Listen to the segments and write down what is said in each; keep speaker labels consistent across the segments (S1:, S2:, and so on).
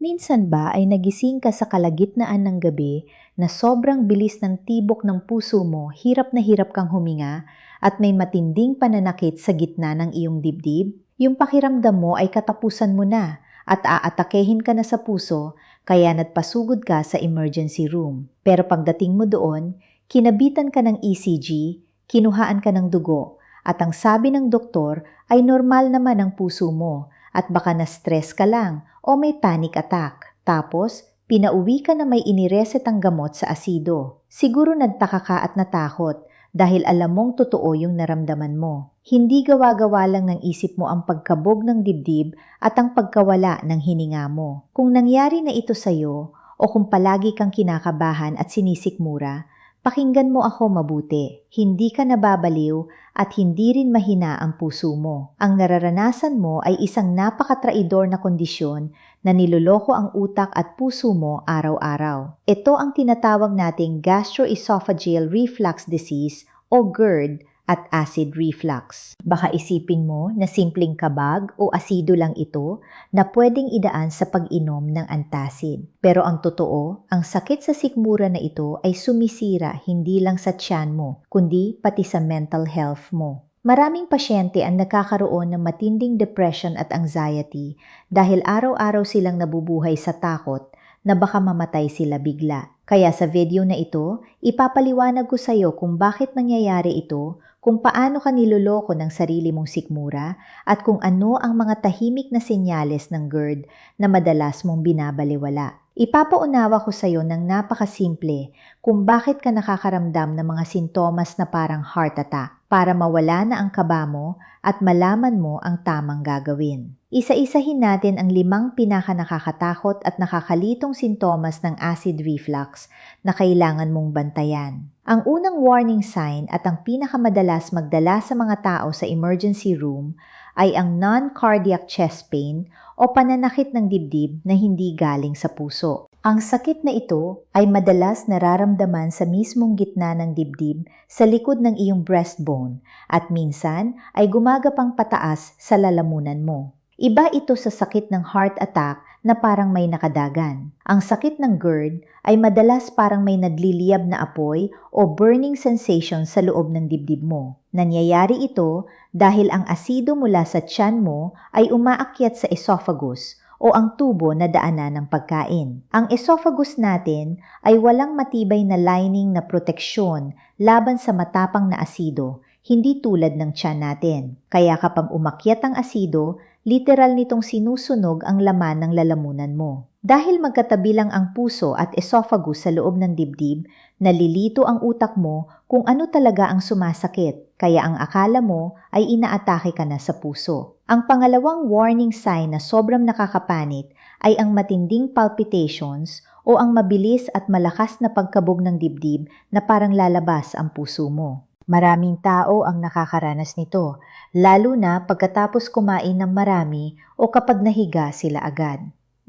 S1: Minsan ba ay nagising ka sa kalagitnaan ng gabi na sobrang bilis ng tibok ng puso mo, hirap na hirap kang huminga, at may matinding pananakit sa gitna ng iyong dibdib? Yung pakiramdam mo ay katapusan mo na at aatakehin ka na sa puso, kaya nagpasugod ka sa emergency room. Pero pagdating mo doon, kinabitan ka ng ECG, kinuhaan ka ng dugo, at ang sabi ng doktor ay normal naman ang puso mo at baka na-stress ka lang o may panic attack. Tapos, pinauwi ka na may iniresetang gamot sa asido. Siguro nagtaka ka at natakot dahil alam mong totoo yung naramdaman mo. Hindi gawa-gawa lang ng isip mo ang pagkabog ng dibdib at ang pagkawala ng hininga mo. Kung nangyari na ito sa'yo o kung palagi kang kinakabahan at sinisikmura, pakinggan mo ako mabuti. Hindi ka nababaliw at hindi rin mahina ang puso mo. Ang nararanasan mo ay isang napakatraidor na kondisyon na niloloko ang utak at puso mo araw-araw. Ito ang tinatawag nating gastroesophageal reflux disease o GERD at acid reflux. Baka isipin mo na simpleng kabag o asido lang ito na pwedeng idaan sa pag-inom ng antacid. Pero ang totoo, ang sakit sa sikmura na ito ay sumisira hindi lang sa tiyan mo, kundi pati sa mental health mo. Maraming pasyente ang nakakaroon ng matinding depression at anxiety dahil araw-araw silang nabubuhay sa takot na baka mamatay sila bigla. Kaya sa video na ito, ipapaliwanag ko sa iyo kung bakit nangyayari ito, kung paano ka niloloko ng sarili mong sikmura, at kung ano ang mga tahimik na senyales ng GERD na madalas mong binabaliwala. Ipapaunawa ko sa iyo ng napakasimple kung bakit ka nakakaramdam ng mga sintomas na parang heart attack para mawala na ang kaba mo at malaman mo ang tamang gagawin. Isa-isahin natin ang 5 pinaka-nakakatakot at nakakalitong sintomas ng acid reflux na kailangan mong bantayan. Ang unang warning sign at ang pinakamadalas magdala sa mga tao sa emergency room ay ang non-cardiac chest pain o pananakit ng dibdib na hindi galing sa puso. Ang sakit na ito ay madalas nararamdaman sa mismong gitna ng dibdib sa likod ng iyong breastbone at minsan ay gumagapang pataas sa lalamunan mo. Iba ito sa sakit ng heart attack na parang may nakadagan. Ang sakit ng GERD ay madalas parang may nagliliyab na apoy o burning sensation sa loob ng dibdib mo. Nangyayari ito dahil ang asido mula sa tiyan mo ay umaakyat sa esophagus o ang tubo na daanan ng pagkain. Ang esophagus natin ay walang matibay na lining na proteksyon laban sa matapang na asido, hindi tulad ng tiyan natin. Kaya kapag umakyat ang asido, literal nitong sinusunog ang laman ng lalamunan mo. Dahil magkatabi lang ang puso at esophagus sa loob ng dibdib, nalilito ang utak mo kung ano talaga ang sumasakit, kaya ang akala mo ay inaatake ka na sa puso. Ang pangalawang warning sign na sobrang nakakapanit ay ang matinding palpitations o ang mabilis at malakas na pagkabog ng dibdib na parang lalabas ang puso mo. Maraming tao ang nakakaranas nito, lalo na pagkatapos kumain ng marami o kapag nahiga sila agad.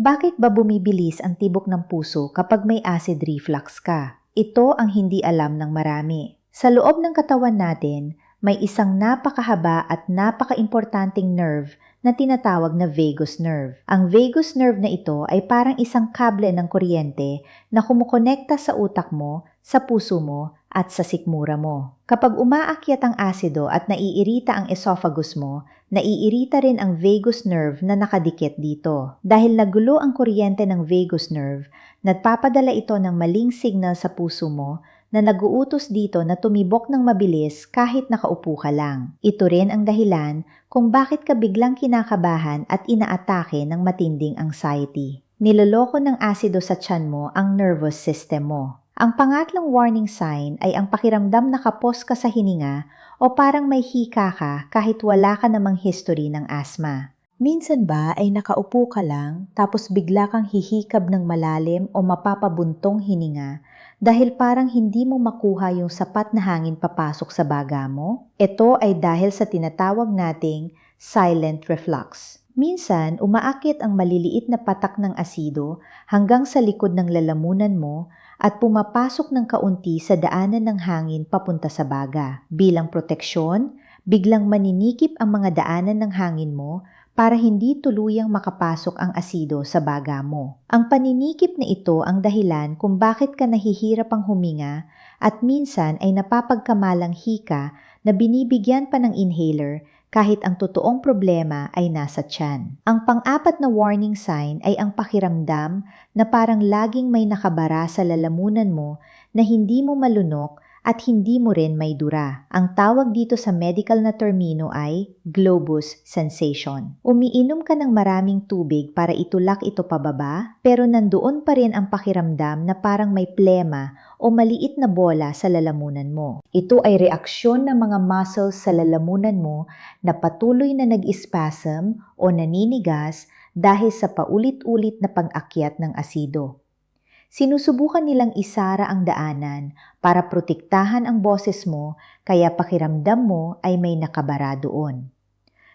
S1: Bakit ba bumibilis ang tibok ng puso kapag may acid reflux ka? Ito ang hindi alam ng marami. Sa loob ng katawan natin, may isang napakahaba at napaka-importanting nerve na tinatawag na vagus nerve. Ang vagus nerve na ito ay parang isang kable ng kuryente na kumukonekta sa utak mo, sa puso mo, at sa sikmura mo. Kapag umaakyat ang asido at naiirita ang esophagus mo, naiirita rin ang vagus nerve na nakadikit dito. Dahil nagulo ang kuryente ng vagus nerve, nagpapadala ito ng maling signal sa puso mo na naguutos dito na tumibok ng mabilis kahit nakaupo ka lang. Ito rin ang dahilan kung bakit ka biglang kinakabahan at inaatake ng matinding anxiety. Niloloko ng asido sa tiyan mo ang nervous system mo. Ang pangatlong warning sign ay ang pakiramdam na kapos ka sa hininga o parang may hika ka kahit wala ka namang history ng asthma. Minsan ba ay nakaupo ka lang tapos bigla kang hihikab ng malalim o mapapabuntong hininga dahil parang hindi mo makuha yung sapat na hangin papasok sa baga mo? Ito ay dahil sa tinatawag nating silent reflux. Minsan, umaakit ang maliliit na patak ng asido hanggang sa likod ng lalamunan mo at pumapasok ng kaunti sa daanan ng hangin papunta sa baga. Bilang proteksyon, biglang maninikip ang mga daanan ng hangin mo para hindi tuluyang makapasok ang asido sa baga mo. Ang paninikip na ito ang dahilan kung bakit ka nahihirap ang huminga at minsan ay napapagkamalang hika na binibigyan pa ng inhaler kahit ang totoong problema ay nasa tiyan. Ang pang-apat na warning sign ay ang pakiramdam na parang laging may nakabara sa lalamunan mo na hindi mo malunok at hindi mo rin may dura. Ang tawag dito sa medical na termino ay globus sensation. Umiinom ka ng maraming tubig para itulak ito pababa, pero nandoon pa rin ang pakiramdam na parang may plema o maliit na bola sa lalamunan mo. Ito ay reaksyon ng mga muscles sa lalamunan mo na patuloy na nag-spasm o naninigas dahil sa paulit-ulit na pag-akyat ng asido. Sinusubukan nilang isara ang daanan para protektahan ang boses mo kaya pakiramdam mo ay may nakabara doon.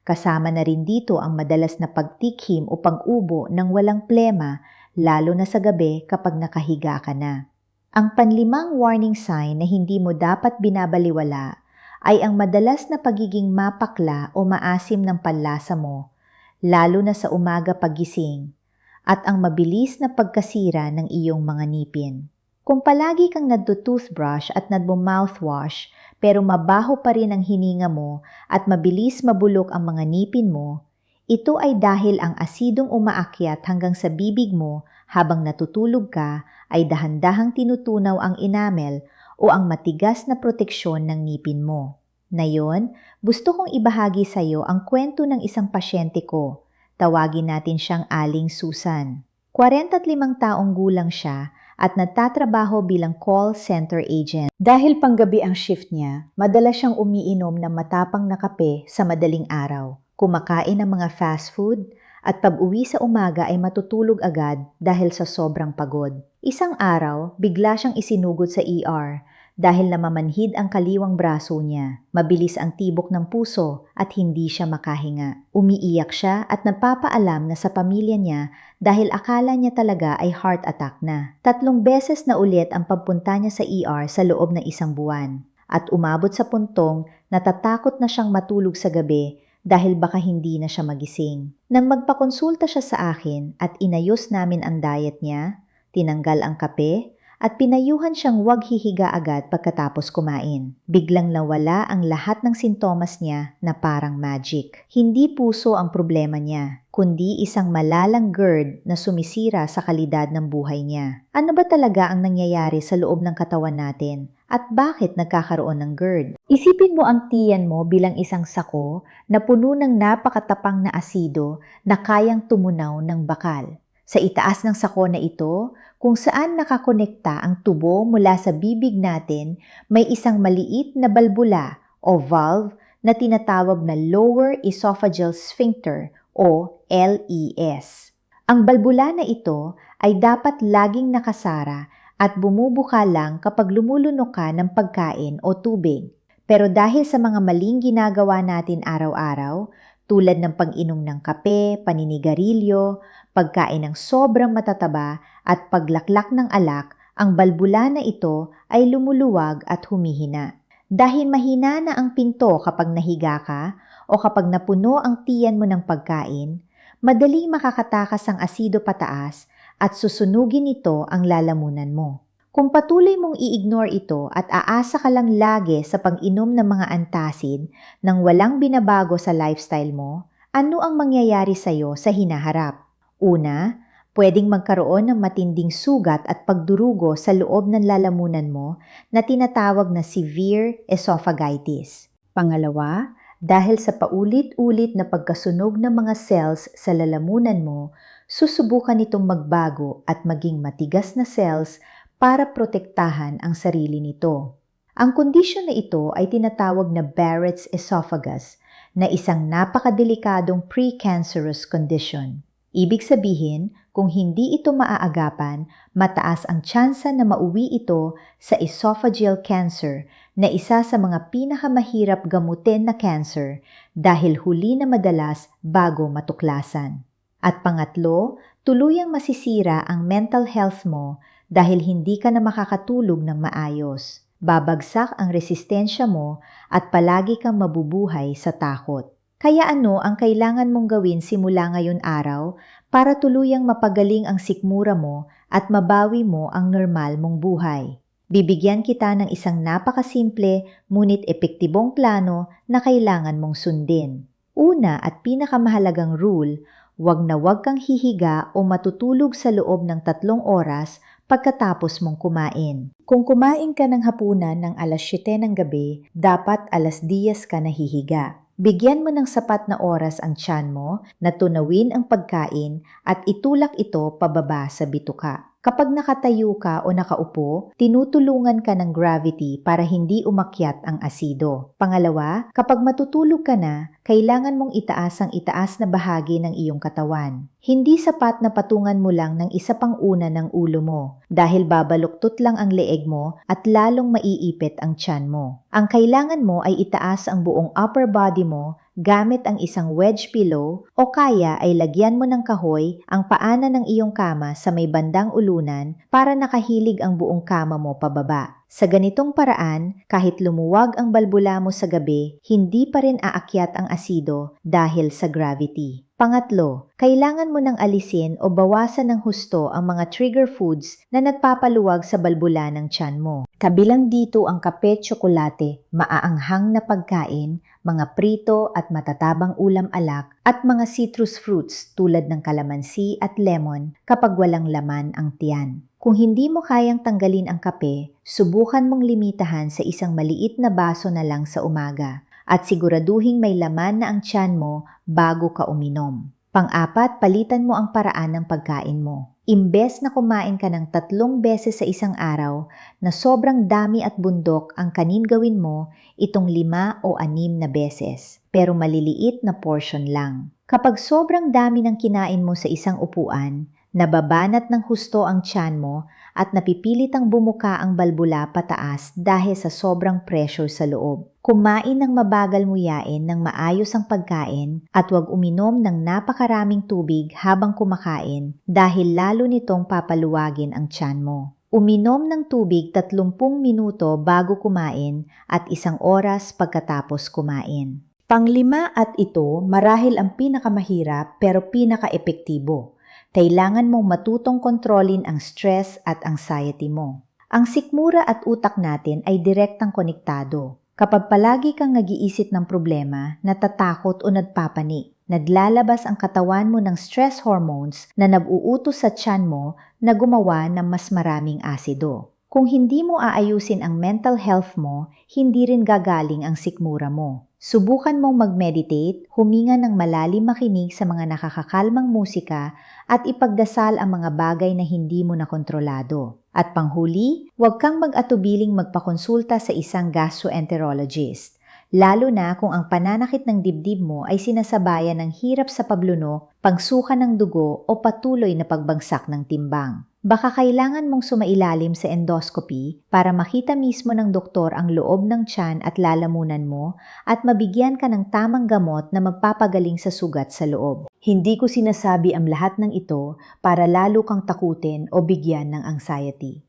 S1: Kasama na rin dito ang madalas na pagtikhim o pag-ubo ng walang plema lalo na sa gabi kapag nakahiga ka na. Ang panlimang warning sign na hindi mo dapat binabaliwala ay ang madalas na pagiging mapakla o maasim ng panlasa mo, lalo na sa umaga pagising, at ang mabilis na pagkasira ng iyong mga ngipin. Kung palagi kang nagdo-toothbrush at nagbo-mouthwash pero mabaho pa rin ang hininga mo at mabilis mabulok ang mga ngipin mo, ito ay dahil ang asidong umaakyat hanggang sa bibig mo habang natutulog ka ay dahan-dahang tinutunaw ang enamel o ang matigas na proteksyon ng ngipin mo. Ngayon, gusto kong ibahagi sa iyo ang kwento ng isang pasyente ko. Tawagin natin siyang Aling Susan. 45 taong gulang siya at nagtatrabaho bilang call center agent. Dahil panggabi ang shift niya, madalas siyang umiinom ng matapang na kape sa madaling araw, kumakain ng mga fast food, at pag-uwi sa umaga ay matutulog agad dahil sa sobrang pagod. Isang araw, bigla siyang isinugod sa ER dahil namamanhid ang kaliwang braso niya. Mabilis ang tibok ng puso at hindi siya makahinga. Umiiyak siya at nagpapaalam na sa pamilya niya dahil akala niya talaga ay heart attack na. 3 beses na ulit ang pagpunta niya sa ER sa loob ng 1 buwan. At umabot sa puntong natatakot na siyang matulog sa gabi dahil baka hindi na siya magising. Nang magpakonsulta siya sa akin at inayos namin ang diet niya, tinanggal ang kape, at pinayuhan siyang huwag hihiga agad pagkatapos kumain. Biglang nawala ang lahat ng sintomas niya na parang magic. Hindi puso ang problema niya, kundi isang malalang GERD na sumisira sa kalidad ng buhay niya. Ano ba talaga ang nangyayari sa loob ng katawan natin? At bakit nagkakaroon ng GERD? Isipin mo ang tiyan mo bilang isang sako na puno ng napakatapang na asido na kayang tumunaw ng bakal. Sa itaas ng sako na ito, kung saan nakakonekta ang tubo mula sa bibig natin, may isang maliit na balbula o valve na tinatawag na Lower Esophageal Sphincter o LES. Ang balbula na ito ay dapat laging nakasara at bumubuka lang kapag lumulunok ka ng pagkain o tubig. Pero dahil sa mga maling ginagawa natin araw-araw, tulad ng pag-inom ng kape, paninigarilyo, pagkain ng sobrang matataba at paglaklak ng alak, ang balbula na ito ay lumuluwag at humihina. Dahil mahina na ang pinto kapag nahiga ka o kapag napuno ang tiyan mo ng pagkain, madaling makakatakas ang asido pataas at susunugin ito ang lalamunan mo. Kung patuloy mong i-ignore ito at aasa ka lang lagi sa pag-inom ng mga antacid nang walang binabago sa lifestyle mo, ano ang mangyayari sa iyo sa hinaharap? Una, pwedeng magkaroon ng matinding sugat at pagdurugo sa loob ng lalamunan mo na tinatawag na severe esophagitis. Pangalawa, dahil sa paulit-ulit na pagkasunog ng mga cells sa lalamunan mo, susubukan itong magbago at maging matigas na cells para protektahan ang sarili nito. Ang kondisyon na ito ay tinatawag na Barrett's esophagus na isang napakadelikadong precancerous condition. Ibig sabihin, kung hindi ito maaagapan, mataas ang tsansa na mauwi ito sa esophageal cancer na isa sa mga pinakamahirap gamutin na cancer dahil huli na madalas bago matuklasan. At pangatlo, tuluyang masisira ang mental health mo dahil hindi ka na makakatulog ng maayos. Babagsak ang resistensya mo at palagi kang mabubuhay sa takot. Kaya ano ang kailangan mong gawin simula ngayon araw para tuluyang mapagaling ang sikmura mo at mabawi mo ang normal mong buhay? Bibigyan kita ng isang napakasimple ngunit epektibong plano na kailangan mong sundin. Una at pinakamahalagang rule, huwag na huwag kang hihiga o matutulog sa loob ng 3 oras pagkatapos mong kumain. Kung kumain ka ng hapunan ng alas 7 ng gabi, dapat alas 10 ka nahihiga. Bigyan mo ng sapat na oras ang tiyan mo na tunawin ang pagkain at itulak ito pababa sa bituka. Kapag nakatayo ka o nakaupo, tinutulungan ka ng gravity para hindi umakyat ang asido. Pangalawa, kapag matutulog ka na, kailangan mong itaas ang itaas na bahagi ng iyong katawan. Hindi sapat na patungan mo lang ng isa pang una ng ulo mo dahil babaluktot lang ang leeg mo at lalong maiipit ang tiyan mo. Ang kailangan mo ay itaas ang buong upper body mo gamit ang isang wedge pillow o kaya ay lagyan mo ng kahoy ang paanan ng iyong kama sa may bandang ulunan para nakahilig ang buong kama mo pababa. Sa ganitong paraan, kahit lumuwag ang balbula mo sa gabi, hindi pa rin aakyat ang asido dahil sa gravity. Pangatlo, kailangan mo nang alisin o bawasan ng husto ang mga trigger foods na nagpapaluwag sa balbula ng tiyan mo. Kabilang dito ang kape, tsokolate, maaanghang na pagkain, mga prito at matatabang ulam-alak at mga citrus fruits tulad ng kalamansi at lemon kapag walang laman ang tiyan. Kung hindi mo kayang tanggalin ang kape, subukan mong limitahan sa isang maliit na baso na lang sa umaga at siguraduhing may laman na ang tiyan mo bago ka uminom. Pang-apat, palitan mo ang paraan ng pagkain mo. Imbes na kumain ka ng 3 beses sa isang araw na sobrang dami at bundok ang kanin gawin mo itong 5 o 6 na beses, pero maliliit na portion lang. Kapag sobrang dami ng kinain mo sa isang upuan, nababanat ng husto ang tiyan mo at napipilitang bumuka ang balbula pataas dahil sa sobrang pressure sa loob. Kumain ng mabagal nguyain ng maayos ang pagkain at huwag uminom ng napakaraming tubig habang kumakain dahil lalo nitong papaluwagin ang tiyan mo. Uminom ng tubig 30 minuto bago kumain at 1 oras pagkatapos kumain. Panglima at ito marahil ang pinakamahirap pero pinaka-epektibo. Kailangan mong matutong kontrolin ang stress at anxiety mo. Ang sikmura at utak natin ay direktang konektado. Kapag palagi kang nag-iisip ng problema, natatakot o nagpapanik, naglalabas ang katawan mo ng stress hormones na nag-uutos sa tiyan mo na gumawa ng mas maraming asido. Kung hindi mo aayusin ang mental health mo, hindi rin gagaling ang sikmura mo. Subukan mong mag-meditate, huminga ng malalim, makinig sa mga nakakakalmang musika at ipagdasal ang mga bagay na hindi mo na kontrolado. At panghuli, huwag kang mag-atubiling magpakonsulta sa isang gastroenterologist, lalo na kung ang pananakit ng dibdib mo ay sinasabayan ng hirap sa pagluno, pagsuka ng dugo o patuloy na pagbagsak ng timbang. Baka kailangan mong sumailalim sa endoscopy para makita mismo ng doktor ang loob ng tiyan at lalamunan mo at mabigyan ka ng tamang gamot na magpapagaling sa sugat sa loob. Hindi ko sinasabi ang lahat ng ito para lalo kang takutin o bigyan ng anxiety.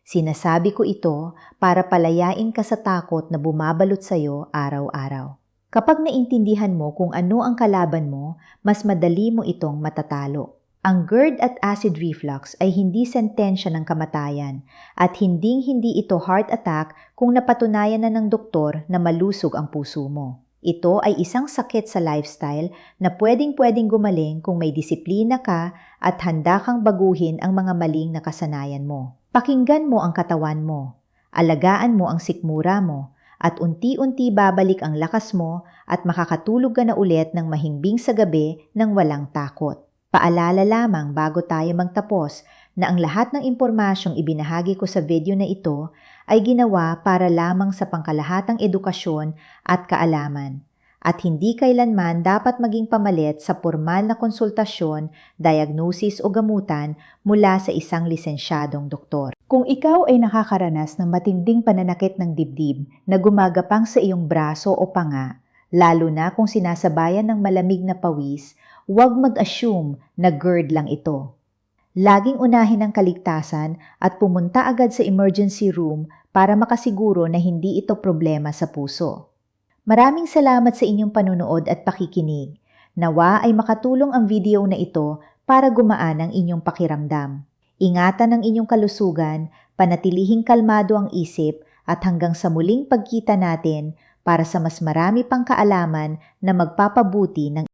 S1: Sinasabi ko ito para palayain ka sa takot na bumabalot sa'yo araw-araw. Kapag naintindihan mo kung ano ang kalaban mo, mas madali mo itong matatalo. Ang GERD at acid reflux ay hindi sentensya ng kamatayan at hinding-hindi ito heart attack kung napatunayan na ng doktor na malusog ang puso mo. Ito ay isang sakit sa lifestyle na pwedeng-pwedeng gumaling kung may disiplina ka at handa kang baguhin ang mga maling nakasanayan mo. Pakinggan mo ang katawan mo, alagaan mo ang sikmura mo, at unti-unti babalik ang lakas mo at makakatulog ka na ulit ng mahimbing sa gabi ng walang takot. Paalala lamang bago tayo magtapos na ang lahat ng impormasyong ibinahagi ko sa video na ito ay ginawa para lamang sa pangkalahatang edukasyon at kaalaman at hindi kailanman dapat maging pamalit sa pormal na konsultasyon, diagnosis o gamutan mula sa isang lisensyadong doktor. Kung ikaw ay nakakaranas ng matinding pananakit ng dibdib na gumagapang sa iyong braso o panga, lalo na kung sinasabayan ng malamig na pawis, huwag mag-assume na GERD lang ito. Laging unahin ang kaligtasan at pumunta agad sa emergency room para makasiguro na hindi ito problema sa puso. Maraming salamat sa inyong panunood at pakikinig. Nawa ay makatulong ang video na ito para gumaan ang inyong pakiramdam. Ingatan ang inyong kalusugan, panatilihing kalmado ang isip at hanggang sa muling pagkita natin para sa mas marami pang kaalaman na magpapabuti ng